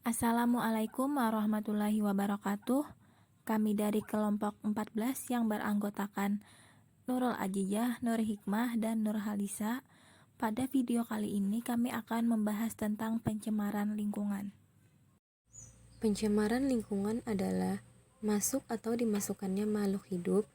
Assalamualaikum warahmatullahi wabarakatuh. Kami dari kelompok 14 yang beranggotakan Nurul Ajijah, Nur Hikmah, dan Nur Halisa. Pada video kali ini kami akan membahas tentang pencemaran lingkungan. Pencemaran lingkungan adalah masuk atau dimasukkannya makhluk hidup,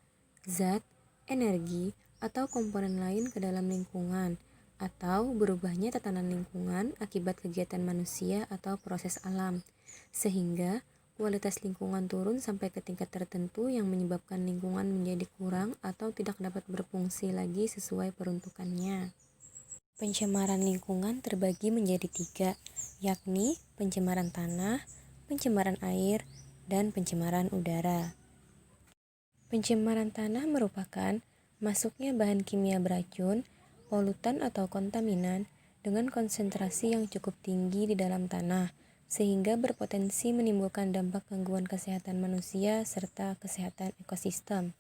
zat, energi, atau komponen lain ke dalam lingkungan, atau berubahnya tatanan lingkungan akibat kegiatan manusia atau proses alam, sehingga kualitas lingkungan turun sampai ke tingkat tertentu yang menyebabkan lingkungan menjadi kurang atau tidak dapat berfungsi lagi sesuai peruntukannya. Pencemaran lingkungan terbagi menjadi 3, yakni pencemaran tanah, pencemaran air, dan pencemaran udara. Pencemaran tanah merupakan masuknya bahan kimia beracun, polutan atau kontaminan dengan konsentrasi yang cukup tinggi di dalam tanah, sehingga berpotensi menimbulkan dampak gangguan kesehatan manusia serta kesehatan ekosistem.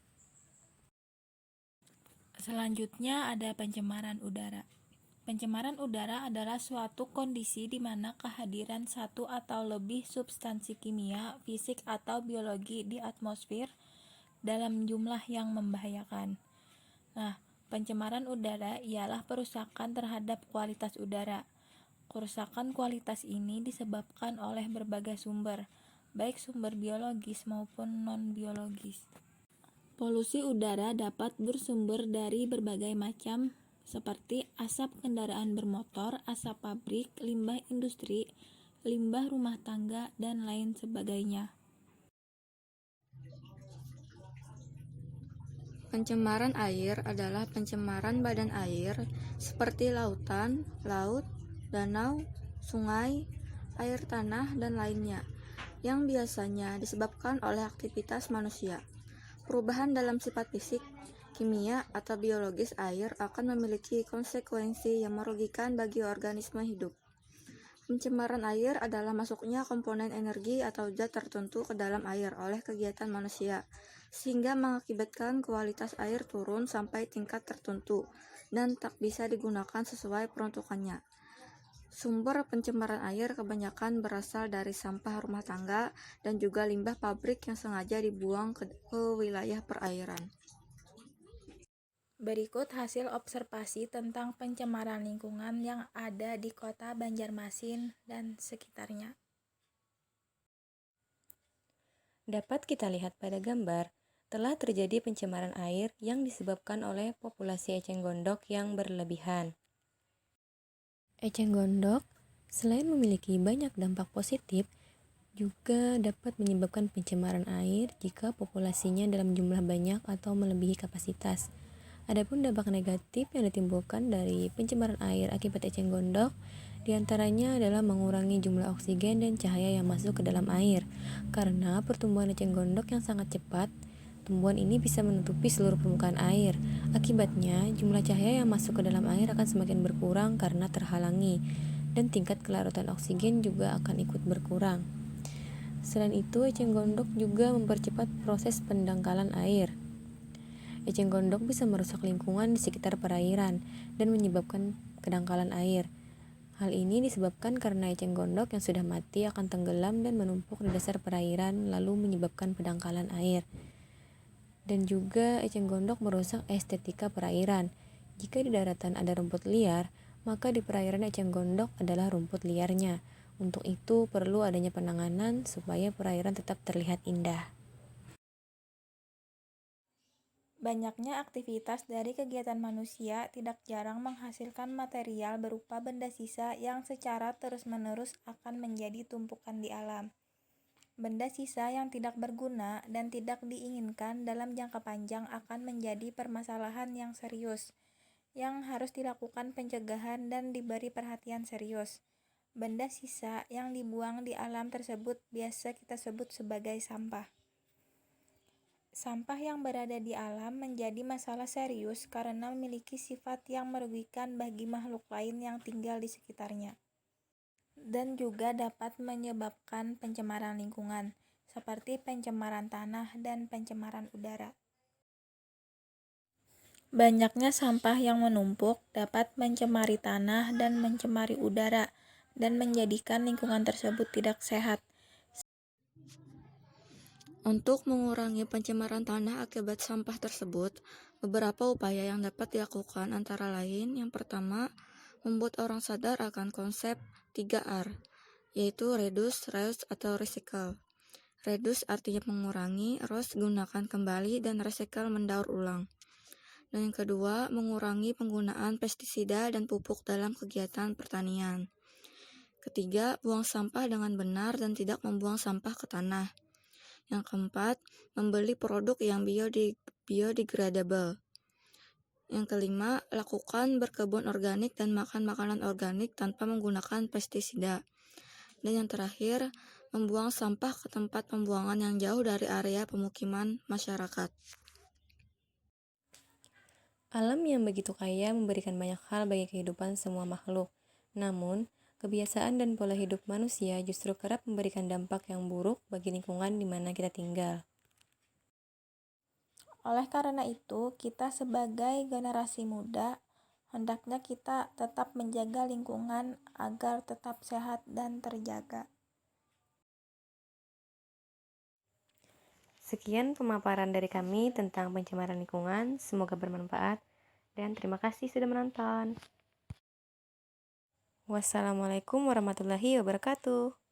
Selanjutnya ada pencemaran udara. Pencemaran udara adalah suatu kondisi di mana kehadiran satu atau lebih substansi kimia, fisik, atau biologi di atmosfer dalam jumlah yang membahayakan. Nah, pencemaran udara ialah perusakan terhadap kualitas udara. Kerusakan kualitas ini disebabkan oleh berbagai sumber, baik sumber biologis maupun non-biologis. Polusi udara dapat bersumber dari berbagai macam seperti asap kendaraan bermotor, asap pabrik, limbah industri, limbah rumah tangga, dan lain sebagainya. Pencemaran air adalah pencemaran badan air seperti lautan, laut, danau, sungai, air tanah, dan lainnya, yang biasanya disebabkan oleh aktivitas manusia. Perubahan dalam sifat fisik, kimia, atau biologis air akan memiliki konsekuensi yang merugikan bagi organisme hidup. Pencemaran air adalah masuknya komponen energi atau zat tertentu ke dalam air oleh kegiatan manusia, sehingga mengakibatkan kualitas air turun sampai tingkat tertentu dan tak bisa digunakan sesuai peruntukannya. Sumber pencemaran air kebanyakan berasal dari sampah rumah tangga dan juga limbah pabrik yang sengaja dibuang ke wilayah perairan. Berikut hasil observasi tentang pencemaran lingkungan yang ada di kota Banjarmasin dan sekitarnya. Dapat kita lihat pada gambar, telah terjadi pencemaran air yang disebabkan oleh populasi eceng gondok yang berlebihan. Eceng gondok, selain memiliki banyak dampak positif, juga dapat menyebabkan pencemaran air jika populasinya dalam jumlah banyak atau melebihi kapasitas. Adapun dampak negatif yang ditimbulkan dari pencemaran air akibat eceng gondok diantaranya adalah mengurangi jumlah oksigen dan cahaya yang masuk ke dalam air. Karena pertumbuhan eceng gondok yang sangat cepat, tumbuhan ini bisa menutupi seluruh permukaan air. Akibatnya, jumlah cahaya yang masuk ke dalam air akan semakin berkurang karena terhalangi, dan tingkat kelarutan oksigen juga akan ikut berkurang. Selain itu, eceng gondok juga mempercepat proses pendangkalan air. Eceng gondok bisa merusak lingkungan di sekitar perairan dan menyebabkan kedangkalan air. Hal ini disebabkan karena eceng gondok yang sudah mati akan tenggelam dan menumpuk di dasar perairan lalu menyebabkan pendangkalan air. Dan juga eceng gondok merusak estetika perairan. Jika di daratan ada rumput liar, maka di perairan eceng gondok adalah rumput liarnya. Untuk itu perlu adanya penanganan supaya perairan tetap terlihat indah. Banyaknya aktivitas dari kegiatan manusia tidak jarang menghasilkan material berupa benda sisa yang secara terus-menerus akan menjadi tumpukan di alam. Benda sisa yang tidak berguna dan tidak diinginkan dalam jangka panjang akan menjadi permasalahan yang serius, yang harus dilakukan pencegahan dan diberi perhatian serius. Benda sisa yang dibuang di alam tersebut biasa kita sebut sebagai sampah. Sampah yang berada di alam menjadi masalah serius karena memiliki sifat yang merugikan bagi makhluk lain yang tinggal di sekitarnya, dan juga dapat menyebabkan pencemaran lingkungan, seperti pencemaran tanah dan pencemaran udara. Banyaknya sampah yang menumpuk dapat mencemari tanah dan mencemari udara. dan menjadikan lingkungan tersebut tidak sehat. Untuk mengurangi pencemaran tanah akibat sampah tersebut, beberapa upaya yang dapat dilakukan antara lain, yang pertama, membuat orang sadar akan konsep 3R, yaitu reduce, reuse, atau recycle. Reduce artinya mengurangi, reuse gunakan kembali, dan recycle mendaur ulang. Dan yang kedua, mengurangi penggunaan pestisida dan pupuk dalam kegiatan pertanian. Ketiga, buang sampah dengan benar dan tidak membuang sampah ke tanah. Yang keempat, membeli produk yang biodegradable. Yang kelima, lakukan berkebun organik dan makan makanan organik tanpa menggunakan pestisida. Dan yang terakhir, membuang sampah ke tempat pembuangan yang jauh dari area pemukiman masyarakat. Alam yang begitu kaya memberikan banyak hal bagi kehidupan semua makhluk. Namun, kebiasaan dan pola hidup manusia justru kerap memberikan dampak yang buruk bagi lingkungan di mana kita tinggal. Oleh karena itu, kita sebagai generasi muda, hendaknya kita tetap menjaga lingkungan agar tetap sehat dan terjaga. Sekian pemaparan dari kami tentang pencemaran lingkungan. Semoga bermanfaat dan terima kasih sudah menonton. Wassalamualaikum warahmatullahi wabarakatuh.